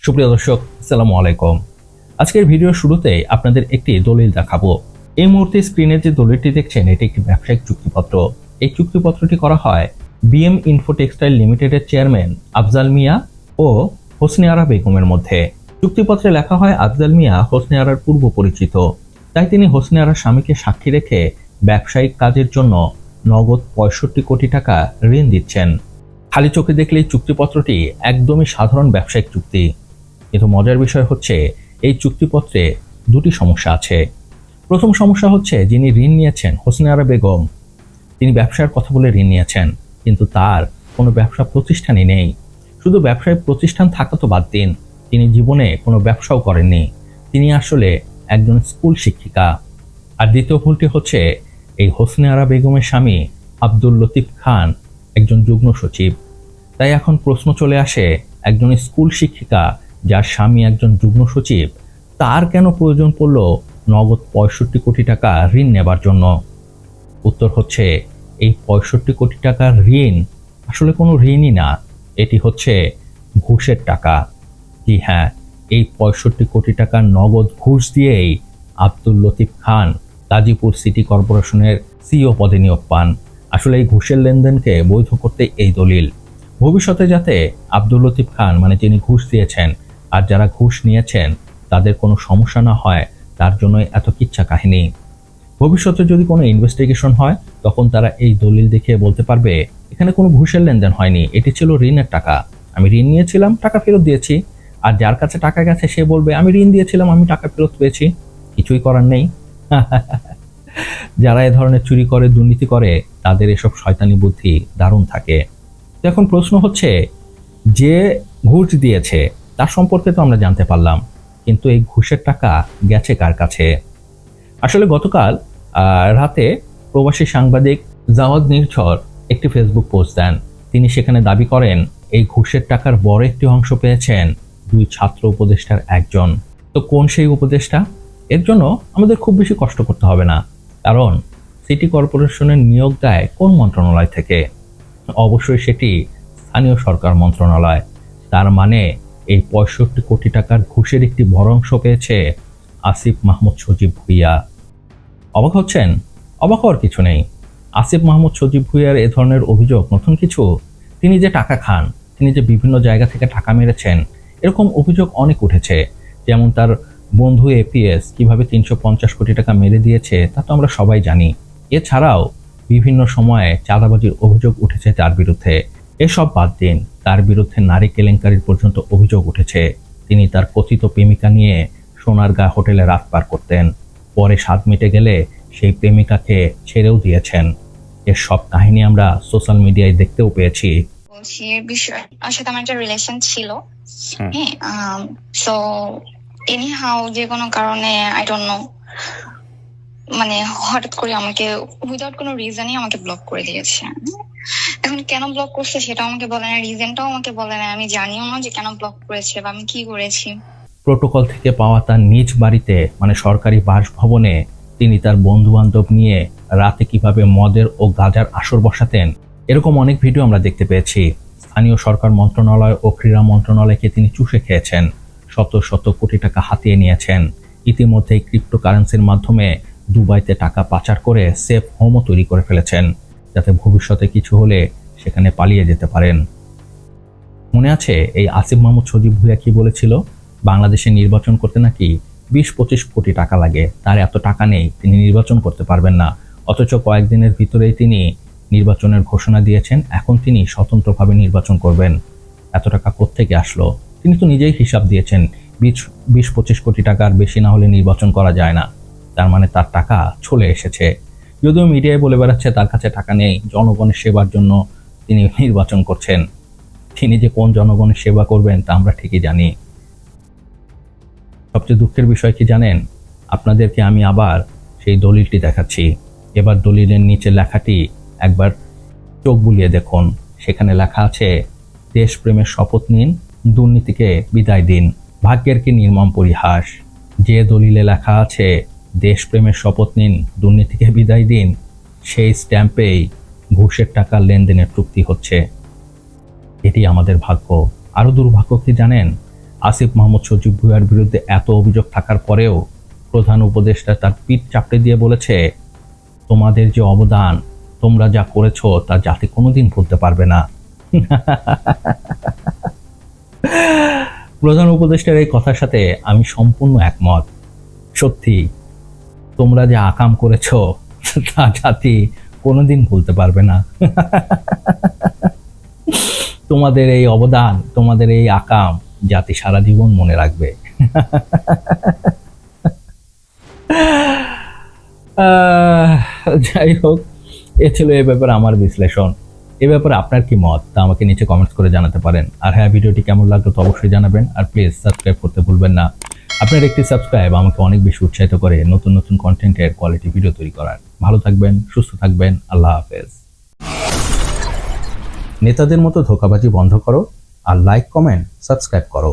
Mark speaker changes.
Speaker 1: সুপ্রিয় দর্শক, আসসালামু আলাইকুম। আজকের ভিডিওর শুরুতেই আপনাদের একটি দলিল দেখাবো। এই মুহূর্তে স্ক্রিনে যে দলিলটি দেখছেন এটি একটি ব্যবসায়িক চুক্তিপত্র। এই চুক্তিপত্রটি করা হয় বিএম ইনফো টেক্সটাইল লিমিটেডের চেয়ারম্যান আফজাল মিয়া ও হোসনে আরা বেগমের মধ্যে। চুক্তিপত্রে লেখা হয় আফজাল মিয়া হোসনে আরার পূর্ব পরিচিত, তাই তিনি হোসনে আরার স্বামীকে সাক্ষী রেখে ব্যবসায়িক কাজের জন্য নগদ ৬৫ কোটি টাকা ঋণ দিচ্ছেন। খালি চোখে দেখলে এই চুক্তিপত্রটি একদমই সাধারণ ব্যবসায়িক চুক্তি, কিন্তু মজার বিষয় হচ্ছে এই চুক্তিপত্রে দুটি সমস্যা আছে। প্রথম সমস্যা হচ্ছে যিনি ঋণ নিয়েছেন হোসনে আরা বেগম, তিনি ব্যবসার কথা বলে ঋণ নিয়েছেন, কিন্তু তার কোনো ব্যবসা প্রতিষ্ঠানই নেই। শুধু ব্যবসায়িক প্রতিষ্ঠান থাকা তো বাদ দিন, তিনি জীবনে কোনো ব্যবসাও করেননি। তিনি আসলে একজন স্কুল শিক্ষিকা। আর দ্বিতীয় ভুলটি হচ্ছে এই হোসনে আরা বেগমের স্বামী আব্দুল লতিফ খান একজন যুগ্ম সচিব। তাই এখন প্রশ্ন চলে আসে, একজন স্কুল শিক্ষিকা যার স্বামী একজন যুগ্ম সচিব, তার কেন প্রয়োজন পড়ল নগদ ৬৫ কোটি টাকা ঋণ নেবার জন্য? উত্তর হচ্ছে এই ৬৫ কোটি টাকার ঋণ আসলে কোনো ঋণই না, এটি হচ্ছে ঘুষের টাকা। জি হ্যাঁ, এই ৬৫ কোটি টাকার নগদ ঘুষ দিয়েই আব্দুল লতিফ খান গাজীপুর সিটি কর্পোরেশনের সিইও পদে নিয়োগ পান। আসলে এই ঘুষের লেনদেনকে বৈধ করতে এই দলিল। ভবিষ্যতে যাতে আব্দুল লতিফ খান মানে যিনি ঘুষ দিয়েছেন আর যারা ঘুষ নিয়েছেন তাদের কোনো সমস্যা না হয়, তার জন্যই এত কিচ্ছা কাহিনী। ভবিষ্যতে যদি কোনো ইনভেস্টিগেশন হয় তখন তারা এই দলিল দেখিয়ে বলতে পারবে এখানে কোনো ঘুষের লেনদেন হয়নি, এটি ছিল ঋণের টাকা, আমি ঋণ নিয়েছিলাম, টাকা ফেরত দিয়েছি। আর যার কাছে টাকা গেছে সে বলবে আমি ঋণ দিয়েছিলাম, আমি টাকা ফেরত পেয়েছি। কিছুই করার নেই। যারা এ ধরনের চুরি করে, দুর্নীতি করে, তাদের এসব শয়তানি বুদ্ধি দারুণ থাকে। এখন প্রশ্ন হচ্ছে, যে ঘুষ দিয়েছে তার সম্পর্কে তো আমরা জানতে পারলাম, কিন্তু এই ঘুষের টাকা গেছে কার কাছে? আসলে গতকাল রাতে প্রবাসী সাংবাদিক জাওয়াদ নির্ঝর একটি ফেসবুক পোস্ট দেন। তিনি সেখানে দাবি করেন এই ঘুষের টাকার বড় একটি অংশ পেয়েছেন দুই ছাত্র উপদেষ্টার একজন। তো কোন সেই উপদেষ্টা? এর জন্য আমাদের খুব বেশি কষ্ট করতে হবে না, কারণ সিটি কর্পোরেশনের নিয়োগ দেয় কোন মন্ত্রণালয় থেকে? অবশ্যই সেটি স্থানীয় সরকার মন্ত্রণালয়। তার মানে এই ৬৫ কোটি টাকার ঘুষের একটি বড় অংশ পেয়েছে আসিফ মাহমুদ সজীব ভুঁইয়া। অবাক হচ্ছেন? অবাক হওয়ার কিছু নেই। আসিফ মাহমুদ সজীব ভুঁইয়ার এ ধরনের অভিযোগ নতুন কিছু? তিনি যে টাকা খান, তিনি যে বিভিন্ন জায়গা থেকে টাকা মেরেছেন, এরকম অভিযোগ অনেক উঠেছে। যেমন তার বন্ধু এপিএস কিভাবে ৩৫০ কোটি টাকা মেরে দিয়েছে তা তো আমরা সবাই জানি। এছাড়াও বিভিন্ন সময়ে চাঁদাবাজির অভিযোগ উঠেছে তার বিরুদ্ধে। এসব বাদ দিন, তার বিরুদ্ধে নারী কেলেঙ্কারির পর্যন্ত অভিযোগ উঠেছে। তিনি তার কথিত প্রেমিকা নিয়ে সোনারগাঁ হোটেলে রাত পার করতেন, পরে স্বাদ মিটে গেলে সেই প্রেমিকাকে ছেড়েও দিয়েছেন। এর সব কাহিনী আমরা সোশ্যাল মিডিয়ায় দেখতেও পেয়েছি।
Speaker 2: বলছি এর বিষয় ওর সাথে আমার একটা রিলেশন ছিল। হ্যাঁ, সো এনি হাউ যে কোনো কারণে আই ডোন্ট নো, মানে হঠাৎ করে আমাকে উইদাউট কোনো রিজনই আমাকে ব্লক করে দিয়েছে। এখন কেন ব্লক করছে সেটা আমাকে বলে না, রিজনটাও আমাকে বলে না, আমি জানিও না যে কেন ব্লক করেছে বা আমি কি করেছি।
Speaker 1: প্রোটোকল থেকে পাওয়া তার নিজ বাড়িতে মানে সরকারি বাসভবনে তিনি তার বন্ধু বান্ধব নিয়ে রাতে কিভাবে মদের ও গাঁজার আসর বসাতেন, এরকম অনেক ভিডিও আমরা দেখতে পেয়েছি। স্থানীয় সরকার মন্ত্রণালয় ও ক্রীড়া মন্ত্রণালয়কে তিনি চুষে খেয়েছেন, শত শত কোটি টাকা হাতিয়ে নিয়েছেন। ইতিমধ্যেই ক্রিপ্টোকারেন্সির মাধ্যমে দুবাইতে টাকা পাচার করে সেফ হোমও তৈরি করে ফেলেছেন, যাতে ভবিষ্যতে কিছু হলে সেখানে পালিয়ে যেতে পারেন। মনে আছে এই আসিফ মাহমুদ সজীব ভুঁইয়া কি বলেছিল? বাংলাদেশে নির্বাচন করতে নাকি ২০-২৫ কোটি টাকা লাগে, তার এত টাকা নেই, তিনি নির্বাচন করতে পারবেন না। অথচ কয়েকদিনের ভিতরেই তিনি নির্বাচনের ঘোষণা দিয়েছেন, এখন তিনি স্বতন্ত্রভাবে নির্বাচন করবেন। এত টাকা কোত্থেকে আসলো? তিনি তো নিজেই হিসাব দিয়েছেন ২০-২৫ কোটি টাকার বেশি না হলে নির্বাচন করা যায় না। তার মানে তার টাকা চলে এসেছে। যদিও মিডিয়ায় বলে বেড়াচ্ছে তার কাছে টাকা নেই, জনগণের সেবার জন্য তিনি নির্বাচন করছেন। তিনি যে কোন জনগণের সেবা করবেন তা আমরা ঠিকই জানি। সবচেয়ে দুঃখের বিষয় কি জানেন? আপনাদেরকে আমি আবার সেই দলিলটি দেখাচ্ছি। এবার দলিলের নিচে লেখাটি একবার চোখ বুলিয়ে দেখুন। সেখানে লেখা আছে, দেশপ্রেমের শপথ নিন, দুর্নীতিকে বিদায় দিন, ভাগ্যের কি নির্মম পরিহাস। যে দলিলে লেখা আছে দেশপ্রেমের শপথ নিন, দুর্নীতিকে বিদায় দিন, সেই স্ট্যাম্পেই ঘুষের টাকার লেনদেনের চুক্তি হচ্ছে। এটি আমাদের ভাগ্য। আরও দুর্ভাগ্য কি জানেন? আসিফ মাহমুদ সজীব ভুঁইয়ার বিরুদ্ধে এত অভিযোগ থাকার পরেও প্রধান উপদেষ্টা তার পিঠ চাপড়ে দিয়ে বলেছে, তোমাদের যে অবদান, তোমরা যা করেছো তা জাতি কোনোদিন ভুলতে পারবে না। প্রধান উপদেষ্টার এই কথার সাথে আমি সম্পূর্ণ একমত। সত্যি, তোমরা যা আকাম করেছো তা জাতি কোনোদিন ভুলতে পারবে না। তোমাদের এই অবদান, তোমাদের এই আকাম জাতি সারা জীবন মনে রাখবে। যাই হোক, এ ছিল এ ব্যাপারে আমার বিশ্লেষণ। এ ব্যাপারে আপনার কি মত তা আমাকে নিচে কমেন্টস করে জানাতে পারেন। আর হ্যাঁ, ভিডিওটি কেমন লাগলো তো অবশ্যই জানাবেন। আর প্লিজ সাবস্ক্রাইব করতে ভুলবেন না। আপনার একটি সাবস্ক্রাইব আমাকে অনেক বেশি উৎসাহিত করে নতুন নতুন কন্টেন্টের কোয়ালিটি ভিডিও তৈরি করার। ভালো থাকবেন, সুস্থ থাকবেন, আল্লাহ হাফেজ। নেতাদের মতো ধোঁকাবাজি বন্ধ করো আর লাইক, কমেন্ট, সাবস্ক্রাইব করো।